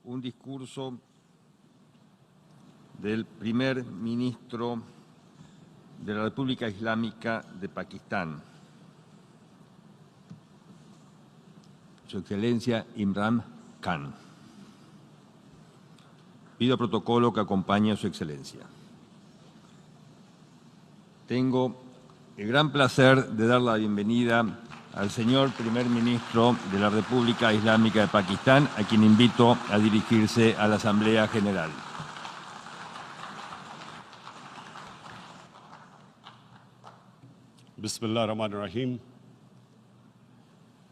un discurso del primer ministro de la República Islámica de Pakistán, Su Excelencia Imran Khan. Pido protocolo que acompañe a Su Excelencia. Tengo el gran placer de dar la bienvenida al señor primer ministro de la República Islámica de Pakistán, a quien invito a dirigirse a la Asamblea General. Bismillah ar-Rahman ar-Rahim.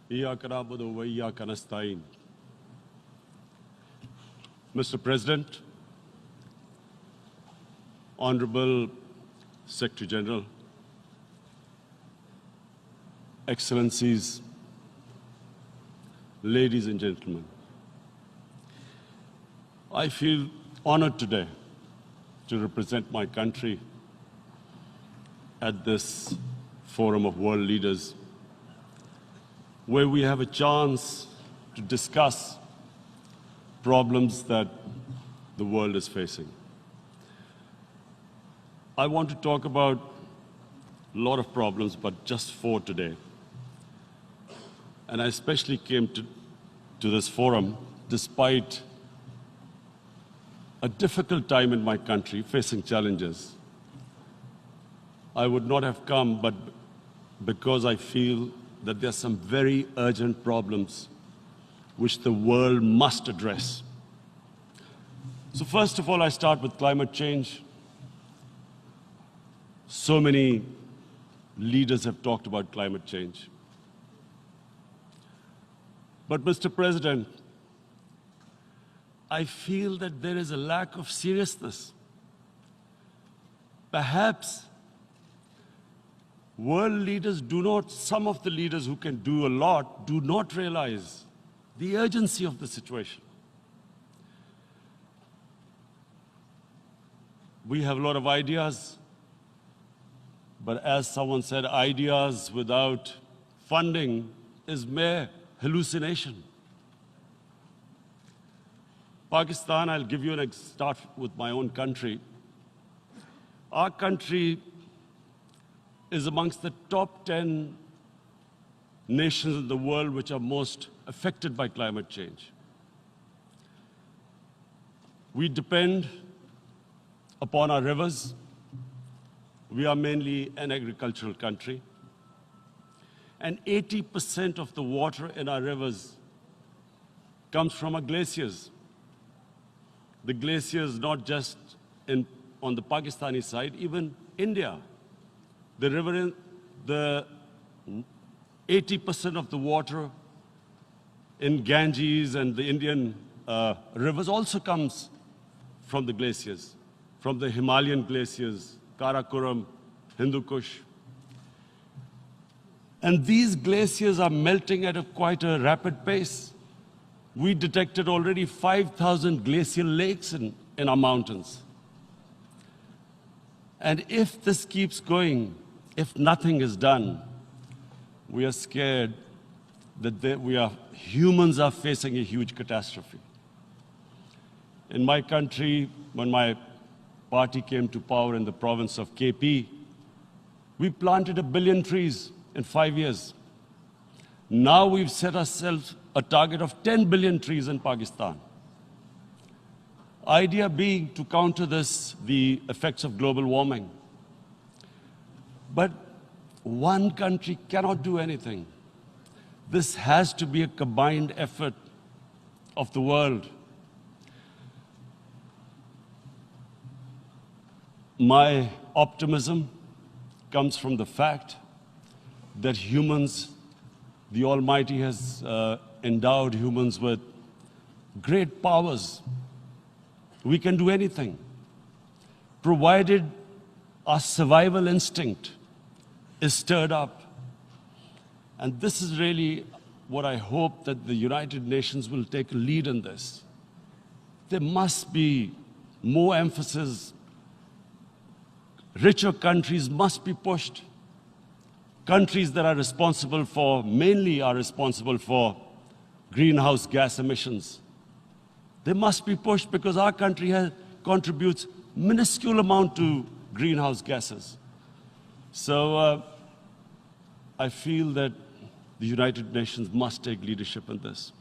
Iyyaka na'budu wa iyyaka nasta'in. Mr. President, Honorable Secretary General, Excellencies, ladies and gentlemen, I feel honored today to represent my country at this Forum of World Leaders, where we have a chance to discuss problems that the world is facing. I want to talk about a lot of problems, but just 4 today. And I especially came to this forum despite a difficult time in my country, facing challenges. I would not have come, but because I feel that there are some very urgent problems which the world must address. So first of all, I start with climate change. So many leaders have talked about climate change. But Mr. President, I feel that there is a lack of seriousness. Perhaps world leaders some of the leaders who can do a lot, do not realize the urgency of the situation. We have a lot of ideas, but as someone said, ideas without funding is mere hallucination. Pakistan, I'll give you start with my own country. Our country is amongst the top 10 nations in the world which are most affected by climate change. We depend upon our rivers. We are mainly an agricultural country. And 80% of the water in our rivers comes from our glaciers. The glaciers not just on the Pakistani side, even India. The river, the 80% of the water in Ganges and the Indian rivers also comes from the glaciers, from the Himalayan glaciers, Karakoram, Hindu Kush. And these glaciers are melting at quite a rapid pace. We detected already 5,000 glacial lakes in our mountains. And if this keeps going, if nothing is done, we are scared that humans are facing a huge catastrophe. In my country, when my party came to power in the province of KP, we planted 1 billion trees in 5 years. Now we've set ourselves a target of 10 billion trees in Pakistan. Idea being to counter the effects of global warming. But one country cannot do anything. This has to be a combined effort of the world. My optimism comes from the fact that humans, the Almighty has endowed humans with great powers. We can do anything, provided our survival instinct is stirred up. And this is really what I hope that the United Nations will take a lead in this. There must be more emphasis. Richer countries must be pushed. Countries that are responsible for, mainly are responsible for greenhouse gas emissions. They must be pushed because our country contributes minuscule amount to greenhouse gases. So I feel that the United Nations must take leadership in this.